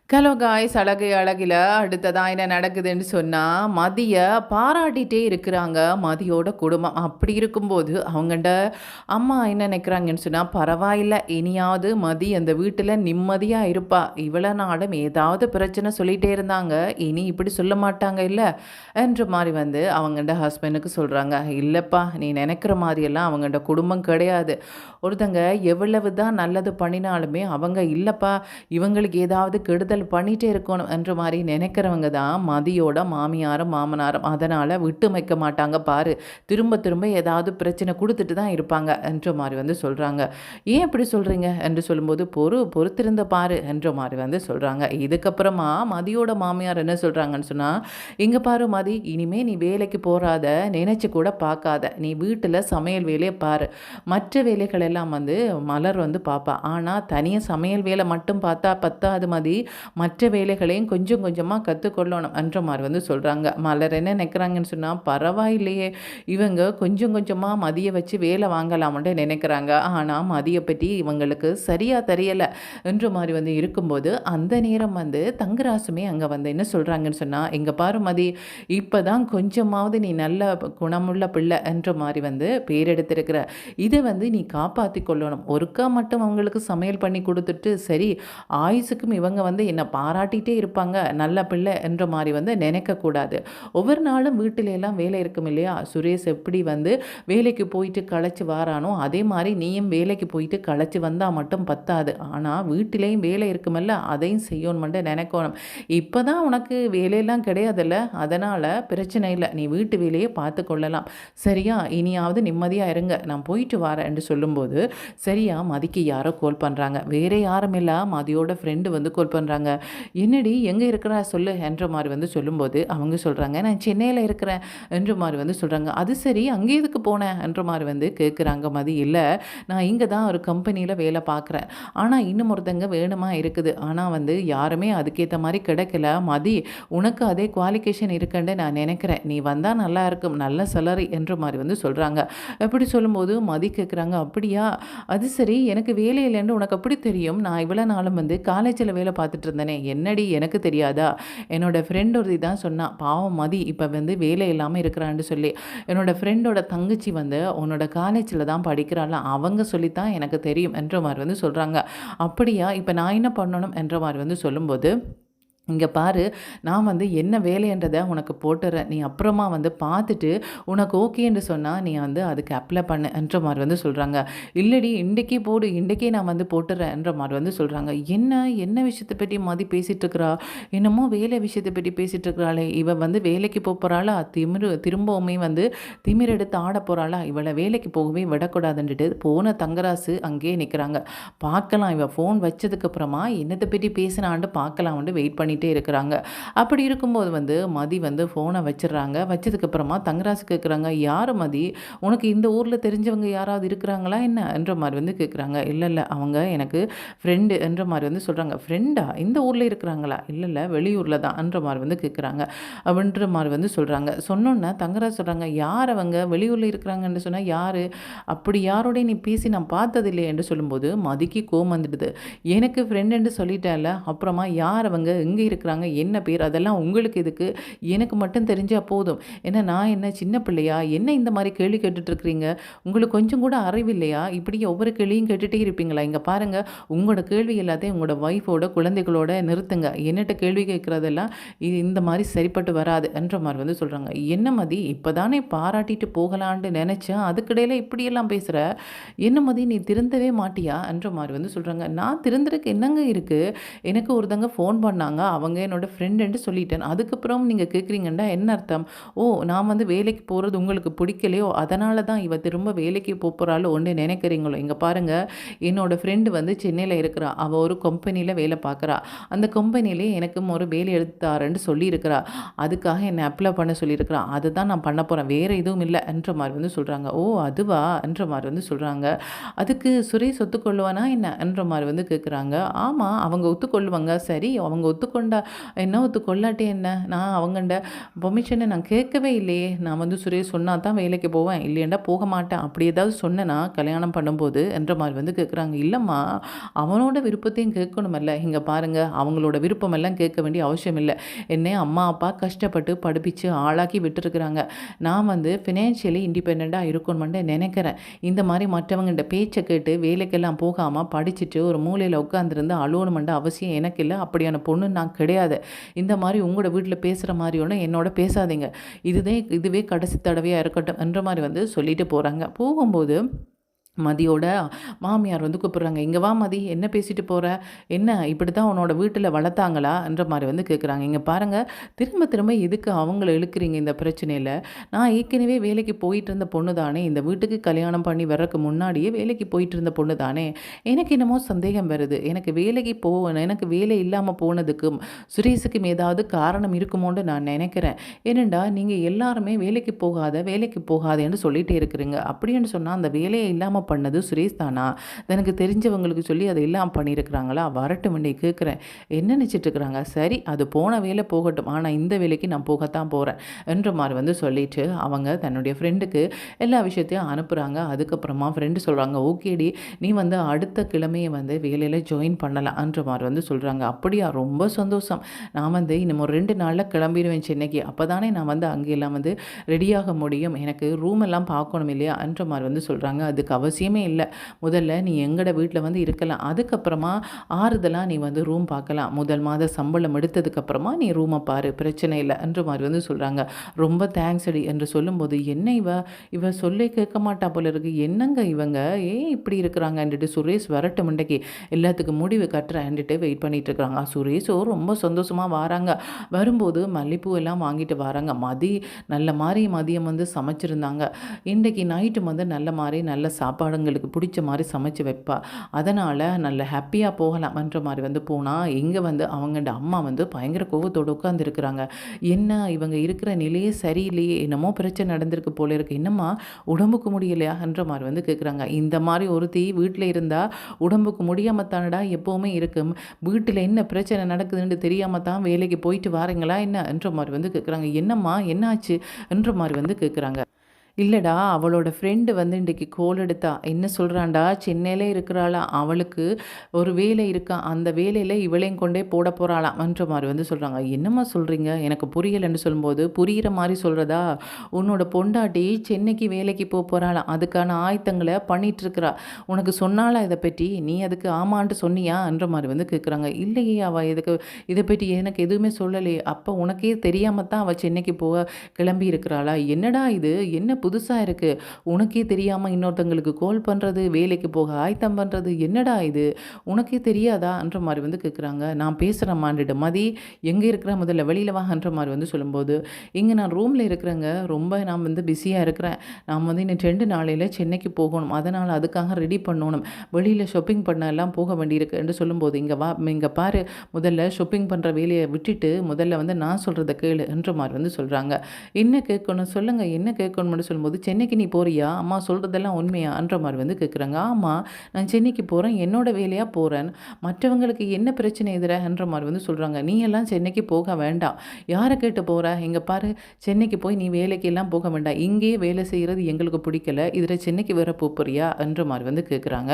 Hello guys, அழகு அழகில அடுத்ததா என்ன நடக்குதுன்னு சொன்னா, மதிய பாராட்டிட்டே இருக்கிறாங்க மதியோட குடும்பம். அப்படி இருக்கும்போது அவங்கள்ட அம்மா என்ன நினைக்கிறாங்கன்னு சொன்னா, பரவாயில்ல இனியாவது மதி அந்த வீட்டில் நிம்மதியா இருப்பா. இவ்வளோ நாளும் ஏதாவது பிரச்சனை சொல்லிட்டே இருந்தாங்க. இனி இப்படி சொல்ல மாட்டாங்க இல்ல என்ற மாதிரி வந்து அவங்கள்ட ஹஸ்பண்டுக்கு சொல்றாங்க. இல்லப்பா, நீ நினைக்கிற மாதிரியெல்லாம் அவங்கள்ட குடும்பம் கிடையாது. ஒருத்தங்க எவ்வளவு தான் நல்லது பண்ணினாலுமே அவங்க இல்லப்பா, இவங்களுக்கு ஏதாவது கெடுதல் பண்ணிட்டே இருக்கணும் என்ற மாதிரி நினைக்கிறவங்க தான் மதியோட மாமியாரும் மாமனாரும். அதனால் விட்டு வைக்க மாட்டாங்க பாரு, திரும்ப திரும்ப ஏதாவது பிரச்சனை கொடுத்துட்டு தான் இருப்பாங்க என்ற மாதிரி வந்து சொல்கிறாங்க. ஏன் இப்படி சொல்கிறீங்க என்று சொல்லும்போது, பொறுத்திருந்த பாரு என்ற மாதிரி வந்து சொல்கிறாங்க. இதுக்கப்புறமா மதியோட மாமியார் என்ன சொல்கிறாங்கன்னு சொன்னால், இங்கே பாரு மதி, இனிமே நீ வேலைக்கு போகாத, நினைச்சு கூட பார்க்காத, நீ வீட்டில் சமையல் வேலையை பாரு, மற்ற வேலைகள் எல்லாம் வந்து மலர் வந்து பார்ப்பா. ஆனால் தனியாக சமையல் வேலை மட்டும் பார்த்தா பத்தாது மதி, மற்ற வேலைகளையும் கொஞ்சம் கொஞ்சமாக கற்றுக்கொள்ளணும் என்ற மாதிரி வந்து சொல்கிறாங்க. மலர் என்ன நினைக்கிறாங்கன்னு சொன்னால், பரவாயில்லையே இவங்க கொஞ்சம் கொஞ்சமாக மதியை வச்சு வேலை வாங்கலாம்னு நினைக்கிறாங்க. ஆனால் மதியை பற்றி இவங்களுக்கு சரியாக தெரியலை என்ற மாதிரி வந்து இருக்கும்போது, அந்த நேரம் வந்து தங்கராசுமே அங்கே வந்து என்ன சொல்கிறாங்கன்னு சொன்னால், இங்கே பாரு மதி, இப்போ தான் கொஞ்சமாவது நீ நல்ல குணமுள்ள பிள்ளை என்ற மாதிரி வந்து பேர் எடுத்திருக்கிற, இதை வந்து நீ காப்பாற்றி கொள்ளணும். ஒருக்கா மட்டும் அவங்களுக்கு சமையல் பண்ணி கொடுத்துட்டு சரி ஆயுசுக்கும் இவங்க வந்து என்னை பாராட்டிகிட்டே இருப்பாங்க நல்ல பிள்ளை என்ற மாதிரி வந்து நினைக்கக்கூடாது. ஒவ்வொரு நாளும் வீட்டில எல்லாம் வேலை இருக்கும் இல்லையா, சுரேஷ் எப்படி வந்து வேலைக்கு போயிட்டு களைச்சி வாரானோ அதே மாதிரி நீயும் வேலைக்கு போயிட்டு களைச்சி வந்தால் மட்டும் பத்தாது, ஆனால் வீட்டிலையும் வேலை இருக்குமல்ல, அதையும் செய்யணும் மட்டும் நினைக்கணும். இப்போ தான் உனக்கு வேலையெல்லாம் கிடையாதுல்ல, அதனால் பிரச்சனை இல்லை, நீ வீட்டு வேலையை பார்த்து கொள்ளலாம் சரியா, இனியாவது நிம்மதியாக இருங்க, நான் போயிட்டு வரேன் என்று சொல்லும்போது சரியா மதிக்கு யாரோ கால் பண்ணுறாங்க. வேறு யாரும் இல்லை, மதியோட ஃப்ரெண்டு வந்து கால் பண்ணுறாங்க. என்னடி எங்கே இருக்கிறா சொல்லு என்ற மாதிரி வந்து சொல்லும்போது அவங்க சொல்கிறாங்க, நான் சென்னையில் இருக்கிறேன் என்ற மாதிரி வந்து சொல்கிறாங்க. அது சரி, அங்கே எதுக்கு போனேன் என்ற மாதிரி வந்து கேட்குறாங்க மதி. இல்லை, நான் இங்கே தான் ஒரு கம்பெனியில் வேலை பார்க்குறேன், ஆனால் இன்னும் ஒருத்தங்க வேணுமா இருக்குது, ஆனால் வந்து யாருமே அதுக்கேற்ற மாதிரி கிடைக்கல மதி, உனக்கு அதே குவாலிஃபிகேஷன் இருக்குன்னு நான் நினைக்கிறேன், நீ வந்தால் நல்லா இருக்கும், நல்ல சேலரி என்ற மாதிரி வந்து சொல்கிறாங்க. எப்படி சொல்லும்போது மதி கேட்குறாங்க, அப்படியா, அது சரி, எனக்கு வேலை இல்லைன்னு உனக்கு அப்படி தெரியும், நான் இவ்வளோ நாளும் வந்து காலேஜில் வேலை பார்த்துட்டு இருந்தேனே, என்னடி எனக்கு தெரியாதா, என்னோட ஃப்ரெண்ட் ஒருத்தி தான் சொன்னான், பாவம் மதி இப்போ வந்து வேலை இல்லாமல் இருக்கிறான்னு சொல்லி, என்னோட ஃப்ரெண்டோட தங்கச்சி வந்து உன்னோட காலேஜில் தான் படிக்கிறாள், அவங்க சொல்லித்தான் எனக்கு தெரியும் என்ற மாதிரி வந்து சொல்கிறாங்க. அப்படியா, இப்போ நான் என்ன பண்ணணும் என்ற மாதிரி வந்து சொல்லும்போது, இங்கே பாரு, நான் வந்து என்ன வேலைன்றதை உனக்கு போட்டுறேன், நீ அப்புறமா வந்து பார்த்துட்டு உனக்கு ஓகேன்னு சொன்னால் நீ வந்து அதுக்கு அப்ளை பண்ணு என்ற மாதிரி வந்து சொல்கிறாங்க. இல்லடி இன்றைக்கே போடு, இன்றைக்கே நான் வந்து போட்டுறேன் என்ற மாதிரி வந்து சொல்கிறாங்க. என்ன என்ன விஷயத்தை பற்றி மதி பேசிகிட்டு இருக்கிறா, என்னமோ வேலை விஷயத்தை பற்றி பேசிகிட்டு இருக்கிறாளே, இவள் வந்து வேலைக்கு போகிறாளா, திரும்பவுமே வந்து திமிர் எடுத்து ஆட போகிறாளா, இவளை வேலைக்கு போகவே விடக்கூடாதுன்ட்டு போன தங்கராசு அங்கேயே நிற்கிறாங்க. பார்க்கலாம், இவள் ஃபோன் வச்சதுக்கப்புறமா என்னத்தை பற்றி பேசினான்ட்டு பார்க்கலாம்னு வெயிட் பண்ணி இருக்கிறாங்க. அப்படி இருக்கும்போது வந்து மதி வந்து ஃபோனை வச்சிடுறாங்க. வச்சதுக்கப்புறமா தங்கராசு கேட்குறாங்க, யார் மதி, உனக்கு இந்த ஊரில் தெரிஞ்சவங்க யாராவது இருக்கிறாங்களா என்ன என்ற மாதிரி வந்து கேட்குறாங்க. இல்லை இல்லை, அவங்க எனக்கு ஃப்ரெண்டு என்ற மாதிரி வந்து சொல்கிறாங்க. ஃப்ரெண்டா, இந்த ஊரில் இருக்கிறாங்களா, இல்லை இல்லை வெளியூரில் தான் என்ற மாதிரி வந்து கேட்குறாங்க. அப்படின்ற மாதிரி வந்து சொல்கிறாங்க. சொன்னோன்னே தங்கராஜ் சொல்கிறாங்க, யார் அவங்க வெளியூரில் இருக்கிறாங்கன்னு சொன்னால் யார், அப்படி யாரோடய நீ பேசி நான் பார்த்ததில்லையே என்று சொல்லும்போது மதிக்கு கோவம் வந்துடுது. எனக்கு ஃப்ரெண்டுன்னு சொல்லிட்டேன்ல, அப்புறமா யார் அவங்க, எங்கே இருக்கிறாங்க, என்ன பேர், அதெல்லாம் உங்களுக்கு எதுக்கு, எனக்கு மட்டும் தெரிஞ்சால் போதும், ஏன்னா நான் என்ன சின்ன பிள்ளையா, என்ன இந்த மாதிரி கேள்வி கேட்டுட்ருக்கிறீங்க, உங்களுக்கு கொஞ்சம் கூட அறிவு இல்லையா, இப்படி ஒவ்வொரு கேள்வியும் கேட்டுகிட்டே இருப்பீங்களா, இங்கே பாருங்கள் உங்களோட கேள்வி எல்லாத்தையும் உங்களோட ஒய்ஃபோட குழந்தைகளோட நிறுத்துங்க, என்னட்ட கேள்வி கேட்குறதெல்லாம் இந்த மாதிரி சரிப்பட்டு வராது என்ற மாதிரி வந்து சொல்கிறாங்க. என்ன மதி, இப்போ தானே பாராட்டிட்டு போகலான்ட்டு நினச்சேன், அதுக்கிடையில் இப்படியெல்லாம் பேசுகிற, என்ன மதி நீ திருந்தவே மாட்டியா என்ற மாதிரி வந்து சொல்கிறாங்க. நான் திருந்துறதுக்கு என்னங்க இருக்குது, எனக்கு ஒருத்தங்க ஃபோன் பண்ணாங்க, அவங்க என்னோடய ஃப்ரெண்டுன்ட்டு சொல்லிட்டேன், அதுக்கப்புறம் நீங்கள் கேட்குறீங்கன்னா என்ன அர்த்தம், ஓ நான் வந்து வேலைக்கு போகிறது உங்களுக்கு பிடிக்கலையோ, அதனால தான் இவ திரும்ப வேலைக்கு போகிறாளோ ஒன்று நினைக்கிறீங்களோ, இங்கே பாருங்கள் என்னோடய ஃப்ரெண்டு வந்து சென்னையில் இருக்கிறா, அவள் ஒரு கம்பெனியில் வேலை பார்க்குறா, அந்த கம்பெனிலே எனக்கும் ஒரு வேலை எடுத்தாருன்னு சொல்லியிருக்கிறா, அதுக்காக என்னை அப்ளை பண்ண சொல்லியிருக்கிறா, அதுதான் நான் பண்ண போகிறேன், வேறு எதுவும் இல்லை என்ற மாதிரி வந்து சொல்கிறாங்க. ஓ அதுவா என்ற மாதிரி வந்து சொல்கிறாங்க. அதுக்கு சுரேஷ் ஒத்துக்கொள்ளுவானா என்ன என்ற மாதிரி வந்து கேட்குறாங்க. ஆமாம் அவங்க ஒத்துக்கொள்ளுவாங்க, சரி அவங்க ஒத்துக்கொண்டு ஒத்துக்கொண்டா என்ன, ஒத்துக்கொள்ளாட்டி என்ன, நான் அவங்கண்ட பெர்மிஷனை நான் கேட்கவே இல்லையே. நான் வந்து சுரேஷ் சொன்னா தான் வேலைக்கு போவேன், இல்லையேண்டா போக மாட்டேன். அப்படி ஏதாவது சொன்னேனா கல்யாணம் பண்ணும்போது என்ற மாதிரி வந்து கேட்குறாங்க. இல்லைம்மா, அவனோட விருப்பத்தையும் கேட்கணுமல்ல. இங்கே பாருங்க, அவங்களோட விருப்பமெல்லாம் கேட்க வேண்டிய அவசியம் இல்லை. என்னை அம்மா அப்பா கஷ்டப்பட்டு படிப்பிச்சு ஆளாக்கி விட்டுருக்குறாங்க. நான் வந்து ஃபினான்ஷியலி இண்டிபெண்ட்டாக இருக்கணுமெண்டு நினைக்கிறேன். இந்த மாதிரி மற்றவங்கள்ட்ட பேச்சை கேட்டு வேலைக்கெல்லாம் போகாமல் படிச்சுட்டு ஒரு மூலையில் உட்காந்துருந்து அழுவணுமென்ற அவசியம் எனக்கு இல்லை. அப்படியான பொண்ணு நான் கிடையாது. இந்த மாதிரி உங்களோட வீட்டில் பேசுகிற மாதிரி ஒன்று என்னோட பேசாதீங்க. இதுவே கடைசி தடவையாக இருக்கட்டும் என்ற மாதிரி வந்து சொல்லிட்டு போகிறாங்க. போகும்போது மதியோட மாமியார் வந்து கூப்பிட்றாங்க. இங்கே வா மதி, என்ன பேசிட்டு போகிற, என்ன இப்படி தான் உன்னோட வீட்டில் வளர்த்தாங்களா என்ற மாதிரி வந்து கேட்குறாங்க. இங்கே பாருங்கள், திரும்ப திரும்ப எதுக்கு அவங்கள இழுக்கிறீங்க இந்த பிரச்சனையில்? நான் ஏற்கனவே வேலைக்கு போயிட்டு இருந்த பொண்ணு தானே, இந்த வீட்டுக்கு கல்யாணம் பண்ணி வர்றதுக்கு முன்னாடியே வேலைக்கு போயிட்டு இருந்த பொண்ணு தானே. எனக்கு என்னமோ சந்தேகம் வருது. எனக்கு வேலை இல்லாமல் போனதுக்கும் சுரேஷுக்கும் ஏதாவது காரணம் இருக்குமோன்னு நான் நினைக்கிறேன். ஏனெண்டா நீங்கள் எல்லாருமே வேலைக்கு போகாதேன்னு சொல்லிகிட்டே இருக்கிறீங்க. அப்படின்னு சொன்னால் அந்த வேலையை இல்லாமல் பண்ணது சுரேஷ் தானா? எனக்கு தெரிஞ்சவங்களுக்கு சொல்லி அதை எல்லாம் பண்ணியிருக்கிறாங்களா? வரட்டும் இன்னை கேட்குறேன். என்ன நினச்சிட்டு இருக்கிறாங்க? சரி, அது போன வேலை போகட்டும், ஆனால் இந்த வேலைக்கு நான் போகத்தான் போகிறேன் என்ற மாதிரி வந்து சொல்லிட்டு அவங்க தன்னுடைய ஃப்ரெண்டுக்கு எல்லா விஷயத்தையும் அனுப்புகிறாங்க. அதுக்கப்புறமா ஃப்ரெண்டு சொல்கிறாங்க, ஓகேடி, நீ வந்து அடுத்த கிழமையை வந்து வேலையில் ஜாயின் பண்ணலாம் என்ற மாதிரி வந்து சொல்கிறாங்க. அப்படியா, ரொம்ப சந்தோஷம். நான் வந்து இன்னும் ஒரு 2 நாளில் கிளம்பிடுவேன் சென்னைக்கு. அப்போ தானே நான் வந்து அங்கெல்லாம் வந்து ரெடியாக முடியும். எனக்கு ரூம் எல்லாம் பார்க்கணும் இல்லையா என்ற மாதிரி வந்து சொல்கிறாங்க. அதுக்கு அவசியமே இல்லை. முதல்ல நீ எங்கட வீட்டில் வந்து இருக்கலாம். அதுக்கப்புறமா ஆறுதலாக நீ வந்து ரூம் பார்க்கலாம். முதல் மாத சம்பளம் எடுத்ததுக்கப்புறமா நீ ரூமை பாரு, பிரச்சனை இல்லை என்ற மாதிரி வந்து சொல்கிறாங்க. ரொம்ப தேங்க்ஸ் அடி என்று சொல்லும்போது, என்ன இவ சொல்லே கேட்க மாட்டா போல இருக்கு, என்னங்க இவங்க ஏன் இப்படி இருக்கிறாங்கன்ட்டு சுரேஷ் வரட்டும் இன்றைக்கு எல்லாத்துக்கும் முடிவு கட்டுறேன்ட்டு வெயிட் பண்ணிட்டு இருக்கிறாங்க. சுரேஷோ ரொம்ப சந்தோஷமாக வராங்க. வரும்போது மல்லிப்பூ எல்லாம் வாங்கிட்டு வராங்க. மதியம் வந்து சமைச்சிருந்தாங்க. இன்றைக்கு நைட்டு வந்து நல்ல சாப்பாடுங்களுக்கு பிடிச்ச மாதிரி சமைச்சு வைப்பா. அதனால் நல்ல ஹாப்பியாக போகலாம்ன்ற மாதிரி வந்து போனால், இங்கே வந்து அவங்கள்ட அம்மா வந்து பயங்கர கோவத்தோடு உட்காந்துருக்குறாங்க. என்ன இவங்க இருக்கிற நிலையே சரியில்லையே, என்னமோ பிரச்சனை நடந்திருக்கு போல இருக்குது, என்னம்மா உடம்புக்கு முடியலையான்ற மாதிரி வந்து கேட்குறாங்க. இந்த மாதிரி ஒருத்தி வீட்டில் இருந்தால் உடம்புக்கு முடியாமல் தானடா எப்போவுமே இருக்கும். வீட்டில் என்ன பிரச்சனை நடக்குதுன்னு தெரியாமல் தான் வேலைக்கு போயிட்டு வாரீங்களா என்ன என்ற மாதிரி வந்து கேட்குறாங்க. என்னம்மா என்னாச்சு என்ற மாதிரி வந்து கேட்குறாங்க. இல்லைடா, அவளோட ஃப்ரெண்டு வந்து இன்றைக்கி கோல் எடுத்தா. என்ன சொல்கிறான்டா, சென்னையில் இருக்கிறாளாம், அவளுக்கு ஒரு வேலை இருக்கா, அந்த வேலையில் இவளையும் கொண்டே போட போகிறாளாம்ன்ற மாதிரி வந்து சொல்கிறாங்க. என்னம்மா சொல்கிறீங்க, எனக்கு புரியலைன்னு சொல்லும்போது, புரிகிற மாதிரி சொல்கிறதா, உன்னோட பொண்டாட்டி சென்னைக்கு வேலைக்கு போகிறாளாம், அதுக்கான ஆயத்தங்களை பண்ணிகிட்ருக்கிறா. உனக்கு சொன்னாலா இதை பற்றி, நீ அதுக்கு ஆமான்ட்டு சொன்னியான்ற மாதிரி வந்து கேட்குறாங்க. இல்லையே, அவள் இதை பற்றி எனக்கு எதுவுமே சொல்லலையே. அப்போ உனக்கே தெரியாமல் தான் அவள் சென்னைக்கு கிளம்பி இருக்கிறாளா? என்னடா இது, என்ன புதுசாக இருக்குது, உனக்கே தெரியாமல் இன்னொருத்தங்களுக்கு கால் பண்ணுறது, வேலைக்கு போக ஆயத்தம் பண்ணுறது, என்னடா இது உனக்கே தெரியாதான்ற மாதிரி வந்து கேட்குறாங்க. நான் பேசுகிறேம்மான்ட்டு, மதி எங்கே இருக்கிற, முதல்ல வெளியில் வாங்கன்ற மாதிரி வந்து சொல்லும்போது, இங்கே நான் ரூமில் இருக்கிறேங்க, ரொம்ப நான் வந்து பிஸியாக இருக்கிறேன், நான் வந்து இன்னும் 2 நாளையில் சென்னைக்கு போகணும், அதனால் அதுக்காக ரெடி பண்ணணும், வெளியில் ஷாப்பிங் பண்ண எல்லாம் போக வேண்டியிருக்குன்னு சொல்லும்போது, இங்கே பாரு, முதல்ல ஷாப்பிங் பண்ணுற வேலையை விட்டுட்டு முதல்ல வந்து நான் சொல்கிறத கேளுன்ற மாதிரி வந்து சொல்கிறாங்க. என்ன கேட்கணும் சொல்லுங்கள், என்ன கேட்கணும்னு சொல்லும்போது, சென்னைக்கு நீ போறியா, அம்மா சொல்கிறதெல்லாம் உண்மையான்ற மாதிரி வந்து கேட்குறாங்க. ஆமாம், நான் சென்னைக்கு போகிறேன், என்னோட வேலையாக போகிறேன், மற்றவங்களுக்கு என்ன பிரச்சனை எதிராகன்ற மாதிரி வந்து சொல்கிறாங்க. நீ எல்லாம் சென்னைக்கு போக வேண்டாம், யாரை கேட்டு போகிற, இங்கே பாரு, சென்னைக்கு போய் நீ வேலைக்கு எல்லாம் போக வேண்டாம், இங்கேயே வேலை செய்கிறது எங்களுக்கு பிடிக்கல, இதில் சென்னைக்கு வேற போறியா என்ற மாதிரி வந்து கேட்குறாங்க.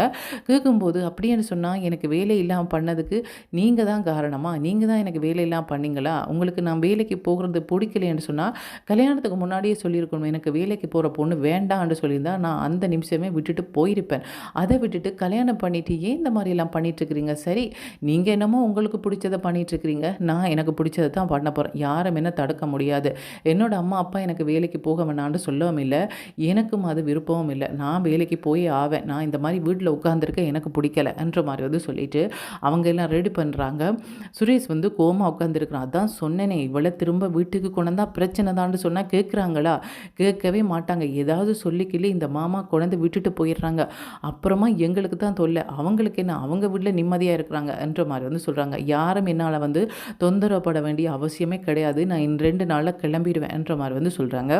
கேட்கும்போது, அப்படின்னு சொன்னால் எனக்கு வேலை இல்லாமல் பண்ணதுக்கு நீங்கள் தான் காரணமா, நீங்கள் தான் எனக்கு வேலை இல்லாமல் பண்ணீங்களா, உங்களுக்கு நான் வேலைக்கு போகிறது பிடிக்கலைன்னு சொன்னால் கல்யாணத்துக்கு முன்னாடியே சொல்லியிருக்கணும், எனக்கு வேலைக்கு போகிற பொண்ணு வேண்டான்னு சொல்லியிருந்தா நான் அந்த நிமிஷமே விட்டுட்டு போயிருப்பேன். அதை விட்டுட்டு கல்யாணம் பண்ணிவிட்டு ஏன் இந்த மாதிரிலாம் பண்ணிகிட்ருக்கிறீங்க? சரி, நீங்கள் என்னமோ உங்களுக்கு பிடிச்சதை பண்ணிகிட்ருக்கிறீங்க, நான் எனக்கு பிடிச்சதை தான் பண்ண போகிறேன், யாரும் என்ன தடுக்க முடியாது. என்னோடய அம்மா அப்பா எனக்கு வேலைக்கு போக வேணான்னு சொல்லவும் இல்லை, எனக்கும் அது விருப்பமும் இல்லை, நான் வேலைக்கு போய் ஆவேன், நான் இந்த மாதிரி வீட்டில் உட்காந்துருக்க எனக்கு பிடிக்கலைன்ற மாதிரி வந்து சொல்லிவிட்டு அவங்க எல்லாம் ரெடி பண்ணுறாங்க. சுரேஷ் வந்து கோமா உட்காந்துருக்குறான். அதான் சொன்னேனே, இவளை திரும்ப வீட்டுக்கு கொண்டா பிரச்சனை தான்னு சொன்னால் கேட்குறாங்களா? கேட்கவே மாட்டாங்க. ஏதாவது சொல்லிக்கிள்ளி இந்த மாமா கொண்டு விட்டுட்டு போயிடுறாங்க, அப்புறமா எங்களுக்கு தான் தொல்லை, அவங்களுக்கு என்ன, அவங்க வீட்டில் நிம்மதியாக இருக்கிறாங்க என்ற மாதிரி வந்து சொல்கிறாங்க. யாரும் என்னால் வந்து தொந்தரவுப்பட வேண்டிய அவசியமே கிடையாது, நான் 2 நாளில் கிளம்பிடுவேன் என்ற மாதிரி வந்து சொல்கிறாங்க.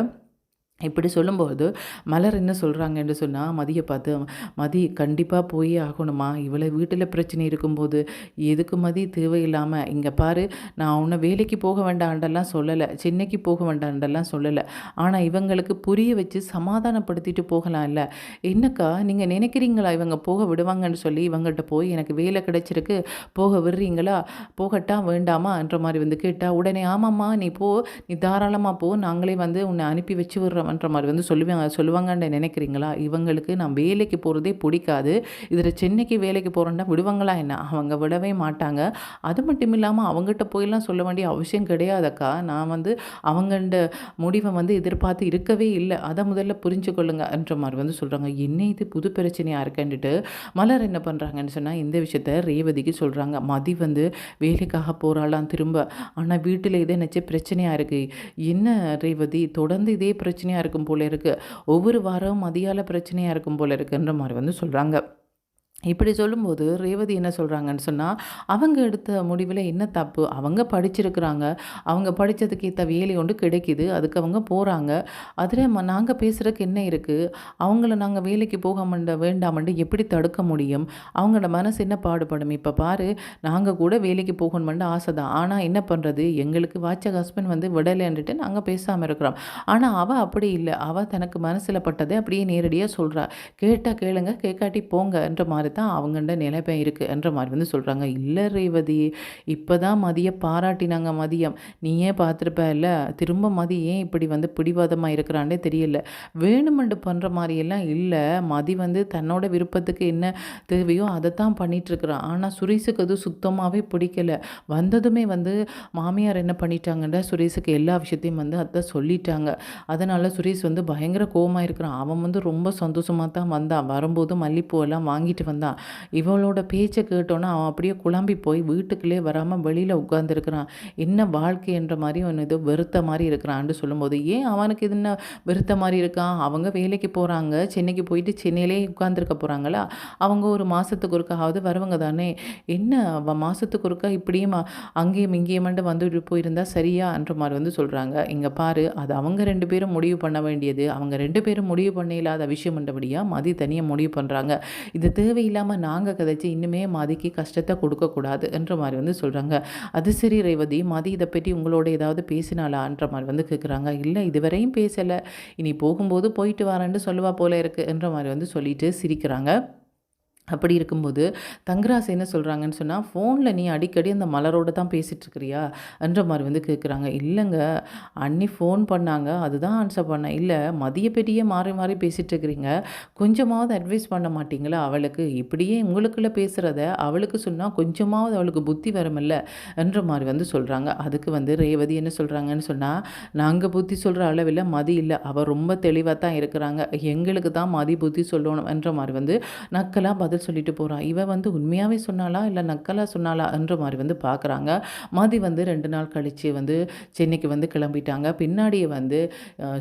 இப்படி சொல்லும்போது மலர் என்ன சொல்கிறாங்கன்னு சொன்னால் மதியை பார்த்து, மதி கண்டிப்பாக போயே ஆகணுமா, இவ்வளோ வீட்டில் பிரச்சனை இருக்கும்போது எதுக்கு மதி தேவையில்லாமல், இங்கே பாரு நான் உன்னை வேலைக்கு போக வேண்டாண்டெல்லாம் சொல்லலை, சென்னைக்கு போக வேண்டாண்டெல்லாம் சொல்லலை, ஆனால் இவங்களுக்கு புரிய வச்சு சமாதானப்படுத்திட்டு போகலாம் இல்லை. என்னக்கா நீங்கள் நினைக்கிறீங்களா இவங்க போக விடுவாங்கன்னு சொல்லி, இவங்கள்ட்ட போய் எனக்கு வேலை கிடைச்சிருக்கு போக விடுறீங்களா, போகட்டா வேண்டாமா என்ற மாதிரி வந்து கேட்டால், உடனே ஆமாம்மா நீ போ, நீ தாராளமாக போ, நாங்களே வந்து உன்னை அனுப்பி வச்சு விடுறோம் ன்ற மாதிரி வந்து சொல்லுவாங்கன்னு நினைக்கிறீங்களா. இவங்களுக்கு நான் வேலைக்கு போகிறதே பிடிக்காது, இதில் சென்னைக்கு வேலைக்கு போகிறேன்னா விடுவாங்களா என்ன, அவங்க விடவே மாட்டாங்க. அது மட்டும் இல்லாமல் அவங்ககிட்ட போயெல்லாம் சொல்ல வேண்டிய அவசியம் கிடையாதக்கா, நான் வந்து அவங்கள்ட முடிவை வந்து எதிர்பார்த்து இருக்கவே இல்லை, அதை முதல்ல புரிஞ்சு கொள்ளுங்கன்ற மாதிரி வந்து சொல்கிறாங்க. என்ன இது புது பிரச்சனையாக இருக்கேன்ட்டு மலர் என்ன பண்ணுறாங்கன்னு சொன்னால் இந்த விஷயத்த ரேவதிக்கு சொல்கிறாங்க. மதி வந்து வேலைக்காக போகிறாளாம் திரும்ப, ஆனால் வீட்டில் இதே நினச்சி பிரச்சனையாக இருக்குது. என்ன ரேவதி தொடர்ந்து இதே பிரச்சனையாக இருக்கும் போல இருக்குது, ஒவ்வொரு வாரம் மதியால பிரச்சனையாக இருக்கும் போல இருக்குன்ற மாதிரி வந்து சொல்கிறாங்க. இப்படி சொல்லும்போது ரேவதி என்ன சொல்கிறாங்கன்னு சொன்னால், அவங்க எடுத்த முடிவில் என்ன தப்பு, அவங்க படிச்சிருக்கிறாங்க, அவங்க படித்ததுக்கு ஏற்ற வேலை ஒன்று கிடைக்கிது, அதுக்கு அவங்க போகிறாங்க, அதில் நாங்கள் பேசுகிறதுக்கு என்ன இருக்குது, அவங்கள நாங்கள் வேலைக்கு போக வேண்டாமண்டு எப்படி தடுக்க முடியும், அவங்களோட மனசு என்ன பாடுபடும். இப்போ பாரு நாங்கள் கூட வேலைக்கு போகணுமெண்டு ஆசை தான், ஆனால் என்ன பண்ணுறது, எங்களுக்கு வாட்ச ஹஸ்பண்ட் வந்து விடலைன்ட்டு நாங்கள் பேசாமல் இருக்கிறோம். ஆனால் அவள் அப்படி இல்லை, அவள் தனக்கு மனசில் பட்டதை அப்படியே நேரடியாக சொல்கிறா, கேட்டால் கேளுங்க கேட்காட்டி போங்கன்ற மாதிரி தான் அவங்கள்ட நிலைமை இருக்குது என்ற மாதிரி வந்து சொல்கிறாங்க. இல்லை ரேவதி, இப்போ தான் மதியை பாராட்டினாங்க, மதியம் நீயே பார்த்துருப்ப இல்லை, திரும்ப மதி ஏன் இப்படி வந்து பிடிவாதமாக இருக்கிறான்னே தெரியல, வேணுமெண்டு பண்ணுற மாதிரியெல்லாம் இல்லை, மதி வந்து தன்னோட விருப்பத்துக்கு என்ன தேவையோ அதை தான் பண்ணிகிட்ருக்குறான். ஆனால் சுரேஷுக்கு அது சுத்தமாகவே பிடிக்கலை. வந்ததுமே வந்து மாமியார் என்ன பண்ணிட்டாங்கன்ற சுரேஷுக்கு எல்லா விஷயத்தையும் வந்து அதை சொல்லிட்டாங்க. அதனால் சுரேஷ் வந்து பயங்கர கோவமாக இருக்கிறான். அவன் வந்து ரொம்ப சந்தோஷமாக தான் வந்தான், வரும்போது மல்லிப்பூவெல்லாம் வாங்கிட்டு வந்தான். இவளோட பேச்சை கேட்டோன்னா அவன் அப்படியே குழம்பி போய் வீட்டுக்குள்ளே வராமல் வெளியில் உட்காந்துருக்கிறான். என்ன வாழ்க்கை என்ற மாதிரி ஒன்று இது வெறுத்த மாதிரி இருக்கிறான்னு சொல்லும்போது, ஏன் அவனுக்கு இது என்ன வெறுத்த மாதிரி இருக்கான், அவங்க வேலைக்கு போகிறாங்க, சென்னைக்கு போயிட்டு சென்னையிலே உட்காந்துருக்க போகிறாங்களா, அவங்க ஒரு மாதத்துக்கு ஒருக்காவது வருவாங்க தானே, என்ன மாதத்துக்கு ஒருக்கா இப்படியும் அங்கேயும் இங்கேயுமெண்டு வந்துட்டு போயிருந்தா சரியான்ற மாதிரி வந்து சொல்கிறாங்க. இங்கே பாரு அது அவங்க 2 பேரும் முடிவு பண்ண வேண்டியது, அவங்க 2 பேரும் முடிவு பண்ண இல்லாத விஷயம் என்றபடியாக மதி தனியாக முடிவு பண்ணுறாங்க. இது தேவையில்லாமல் நாங்கள் கதைச்சி இன்னுமே மதிக்கு கஷ்டத்தை கொடுக்கக்கூடாது என்ற மாதிரி வந்து சொல்கிறாங்க. அது சரி ரேவதி, மதி இதை பற்றி உங்களோட ஏதாவது பேசினாலான்ற மாதிரி வந்து கேட்குறாங்க. இல்லை இதுவரையும் பேசலை, இனி போகும்போது போயிட்டு வரேன்னு சொல்லுவா போல இருக்குது என்ற மாதிரி வந்து சொல்லிட்டு சிரிக்கிறாங்க. அப்படி இருக்கும்போது தங்கராசு என்ன சொல்கிறாங்கன்னு சொன்னால், ஃபோனில் நீ அடிக்கடி அந்த மலரோடு தான் பேசிகிட்ருக்கிறியா என்ற மாதிரி வந்து கேட்குறாங்க. இல்லைங்க அண்ணி ஃபோன் பண்ணாங்க, அதுதான் ஆன்சர் பண்ணேன். இல்லை மதிய பெரிய மாறி மாறி பேசிகிட்ருக்கிறீங்க, கொஞ்சமாவது அட்வைஸ் பண்ண மாட்டிங்களா அவளுக்கு, இப்படியே உங்களுக்குள்ளே பேசுகிறத அவளுக்கு சொன்னால் கொஞ்சமாவது அவளுக்கு புத்தி வருமில்ல என்ற மாதிரி வந்து சொல்கிறாங்க. அதுக்கு வந்து ரேவதி என்ன சொல்கிறாங்கன்னு சொன்னால், நாங்கள் புத்தி சொல்கிற அளவில் மதி இல்லை, அவள் ரொம்ப தெளிவாக தான் இருக்கிறாங்க, எங்களுக்கு தான் மதி புத்தி சொல்லணும் என்ற மாதிரி வந்து நக்கலாக பதில் சொல்லிட்டு போகிறான். இவ வந்து உண்மையாகவே சொன்னாலா இல்லை நக்கலாக சொன்னாலா என்ற மாதிரி வந்து பார்க்குறாங்க. மதி வந்து 2 நாள் கழித்து வந்து சென்னைக்கு வந்து கிளம்பிட்டாங்க. பின்னாடியே வந்து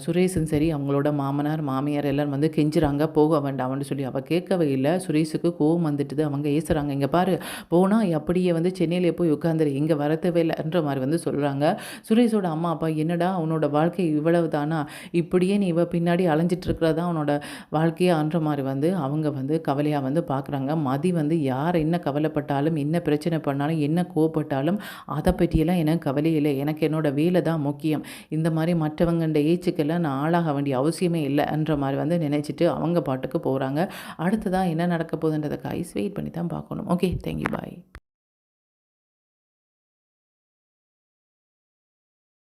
சுரேஷும் சரி அவங்களோட மாமனார் மாமியார் எல்லோரும் வந்து கெஞ்சுறாங்க போக வேண்டாம்னு சொல்லி. அவள் கேட்கவே இல்லை. சுரேஷுக்கு கோவம் வந்துட்டுது. அவங்க ஏசுகிறாங்க, இங்கே பாரு போனால் அப்படியே வந்து சென்னையிலே போய் உட்காந்துரு, இங்கே வரத்தவே இல்லைன்ற மாதிரி வந்து சொல்கிறாங்க. சுரேஷோட அம்மா அப்பா என்னடா உன்னோட வாழ்க்கை இவ்வளவு தானா, இப்படியே நீ இவ பின்னாடி அலைஞ்சிட்டு இருக்கிறதா உன்னோட வாழ்க்கையான்ற மாதிரி வந்து அவங்க வந்து கவலையாக வந்து பார்க்குறாங்க. மதி வந்து யார் என்ன கவலைப்பட்டாலும் என்ன பிரச்சனை பண்ணாலும் என்ன கோவப்பட்டாலும் அதை பற்றியெல்லாம் எனக்கு கவலையே இல்லை, எனக்கு என்னோடய வேலை தான் முக்கியம், இந்த மாதிரி மற்றவங்கண்ட ஏச்சுக்கெல்லாம் நான் ஆளாக வேண்டிய அவசியமே இல்லைன்ற மாதிரி வந்து நினச்சிட்டு அவங்க பாட்டுக்கு போகிறாங்க. அடுத்ததாக என்ன நடக்க போகுதுன்றதை கைஸ் வெயிட் பண்ணி தான் பார்க்கணும். ஓகே, தேங்க்யூ, பாய்.